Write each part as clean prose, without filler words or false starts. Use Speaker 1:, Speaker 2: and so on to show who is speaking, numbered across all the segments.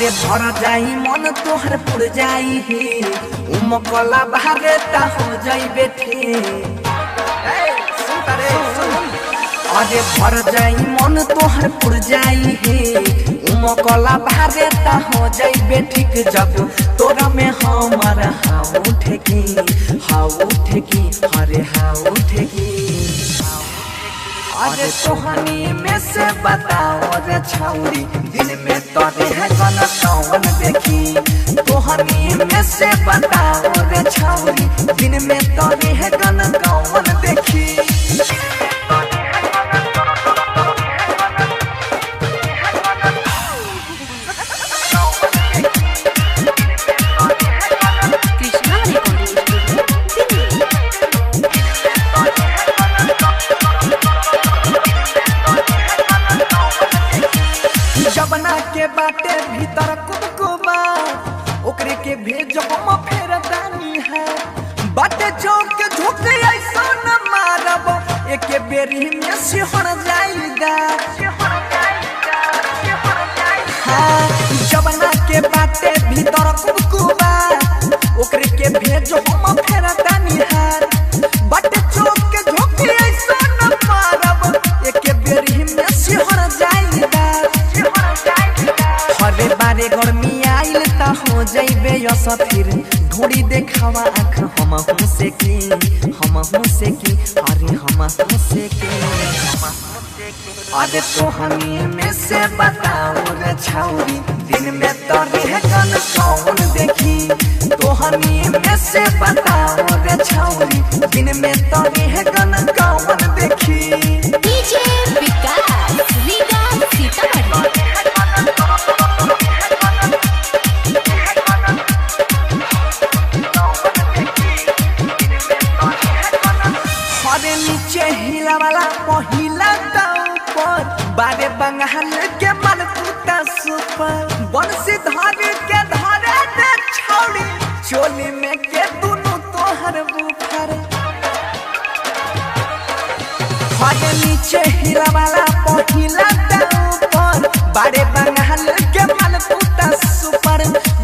Speaker 1: अरे भर जाई मन तोहर पुर जाई हे उमकला बाहरे ता हो जाई बेठे अरे भर जाई मन तोहर पुर जाई हे उमकला बाहरे ता हो जाई बेठिक जब तोरा में हमार हाव उठेगी अरे हाव उठेगी। अरे तोहनी में से बताओ रे छौरी दिन में तोरे है गन कौन देखी तोहनी में से बताओ रे छौरी दिन में तोरे है गन कौन देखी। जबना के बाटे भीतर कुबकुबा ओकरे के भेजो हम फेर दानी है बाटे चौक के झोंके ऐसा न मारब एके बेरी में सिहर जाईगा। हाँ जबना के बाटे भीतर कुबकुबा ओकरे के भेजो हम फेर दानी है बाटे चौक के झोंके ऐसा न मारब एके बेरी में सिहर जाईगा। हरे बारे गर्मी आइल ता हो जाइबे फिर ढोड़ी देखावा आँख हम से की अरे हम से की। अरे तोहनी में से बताओ रे छौरी दिन में तोरे है गन कौन देखी तोहनी में से बताओ रे छौरी दिन में तोरे है गन कौन देखी।
Speaker 2: डीजे विकास रीगा सीतामढ़ी
Speaker 1: अरे नीचे हिला वाला पहिला ऊपर बारे बंगाल के मलकुता सुपर बंसी धारे के धारे दे छौड़ी चोली में के दुनु तोहर बुफर। अरे नीचे हिला वाला पहिला ऊपर बारे बंगाल के मलकुता सुपर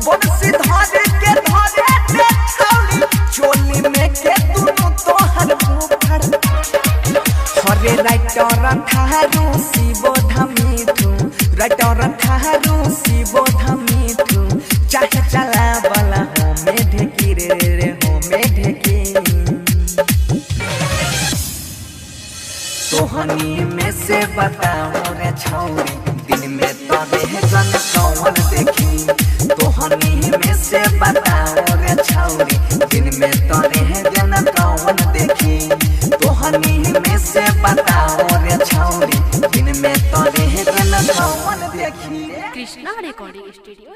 Speaker 1: बंसी धारे के धारे दे छौड़ी चोली में के दुनु तोहर बुफर। हरे राइटर थारू शिवोध मिठू राइटर थारू शिवोध मिठू चाहे चला वाला हो में ढेकी रे हो में ढेकी। तोहनी में से बताओ रे छौरी दिन में तोरे है गन कौन देखी तोहनी में से बताओ रे छौरी दिन में तोरे है गन कौन देखी तोहनी में से बताओ रे छौरी दिन में तोरे है गन कौन देखी।
Speaker 2: Krishna recording studio.